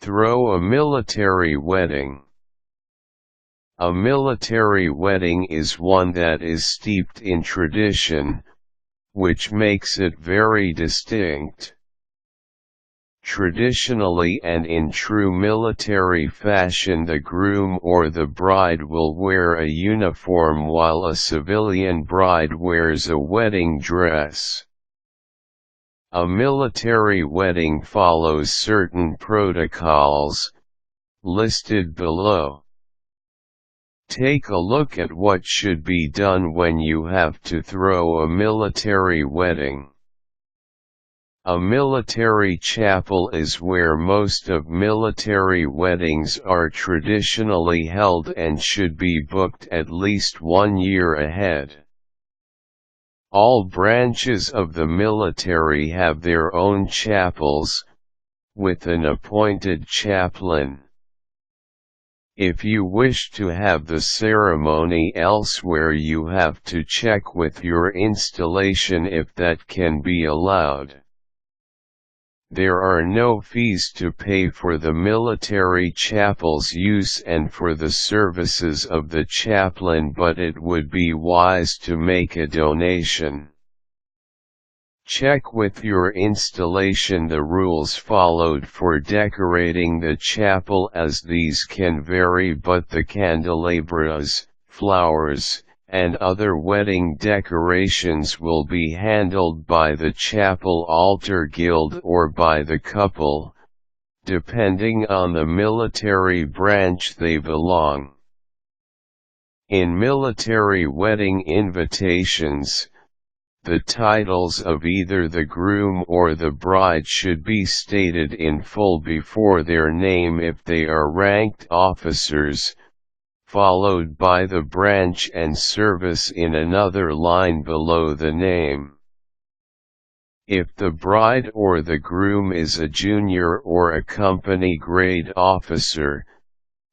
throw a military wedding. A military wedding is one that is steeped in tradition, which makes it very distinct. Traditionally and in true military fashion, the groom or the bride will wear a uniform while a civilian bride wears a wedding dress. A military wedding follows certain protocols, listed below. Take a look at what should be done when you have to throw a military wedding. A military chapel is where most of military weddings are traditionally held and should be booked at least 1 year ahead. All branches of the military have their own chapels, with an appointed chaplain. If you wish to have the ceremony elsewhere, you have to check with your installation if that can be allowed. There are no fees to pay for the military chapel's use and for the services of the chaplain, but it would be wise to make a donation. Check with your installation the rules followed for decorating the chapel, as these can vary, but the candelabras, flowers, and other wedding decorations will be handled by the chapel altar guild or by the couple, depending on the military branch they belong. In military wedding invitations, the titles of either the groom or the bride should be stated in full before their name if they are ranked officers, followed by the branch and service in another line below the name. If the bride or the groom is a junior or a company grade officer,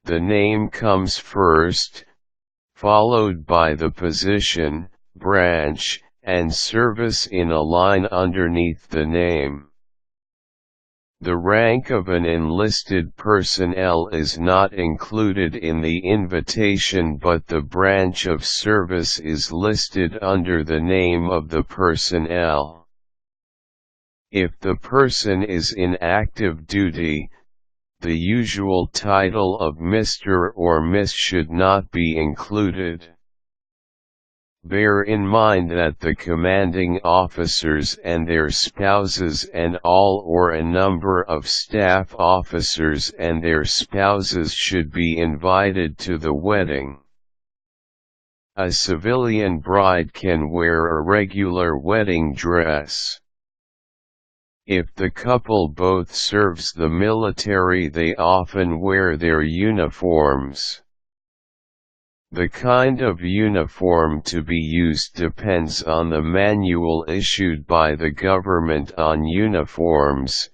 the name comes first, followed by the position, branch, and service in a line underneath the name. The rank of an enlisted personnel is not included in the invitation, but the branch of service is listed under the name of the personnel. If the person is in active duty, the usual title of Mr. or Miss should not be included. Bear in mind that the commanding officers and their spouses and all or a number of staff officers and their spouses should be invited to the wedding. A civilian bride can wear a regular wedding dress. If the couple both serves the military, they often wear their uniforms. The kind of uniform to be used depends on the manual issued by the government on uniforms,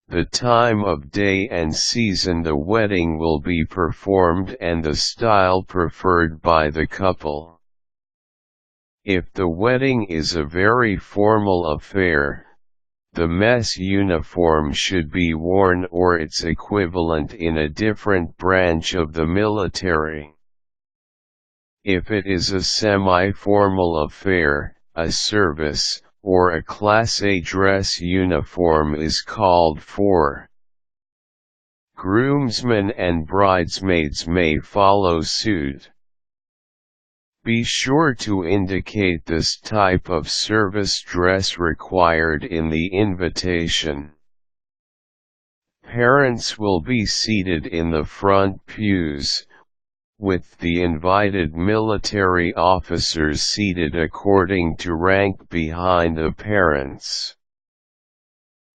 the time of day and season the wedding will be performed, and the style preferred by the couple. If the wedding is a very formal affair, the mess uniform should be worn or its equivalent in a different branch of the military. If it is a semi-formal affair, a service, or a Class A dress uniform is called for. Groomsmen and bridesmaids may follow suit. Be sure to indicate this type of service dress required in the invitation. Parents will be seated in the front pews, with the invited military officers seated according to rank behind the parents.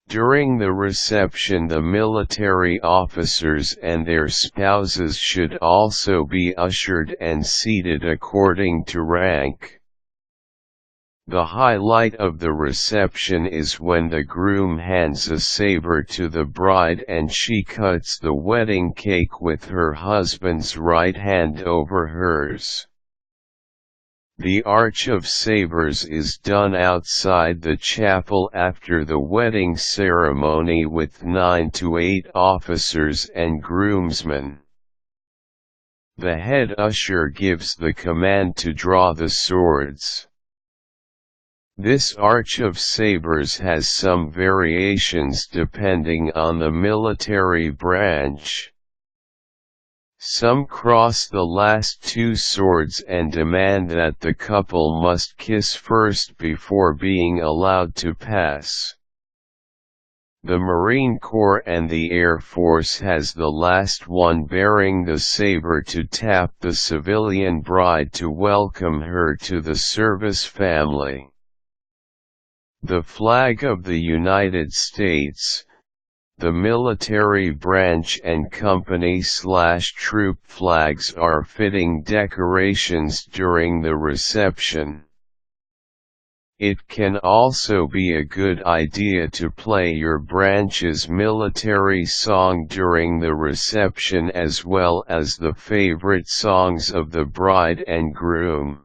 During the reception, the military officers and their spouses should also be ushered and seated according to rank. The highlight of the reception is when the groom hands a saber to the bride and she cuts the wedding cake with her husband's right hand over hers. The Arch of Sabers is done outside the chapel after the wedding ceremony with 9 to 8 officers and groomsmen. The head usher gives the command to draw the swords. This Arch of Sabers has some variations depending on the military branch. Some cross the last 2 swords and demand that the couple must kiss first before being allowed to pass. The Marine Corps and the Air Force has the last one bearing the saber to tap the civilian bride to welcome her to the service family. The flag of the United States, the military branch and company/troop flags are fitting decorations during the reception. It can also be a good idea to play your branch's military song during the reception as well as the favorite songs of the bride and groom.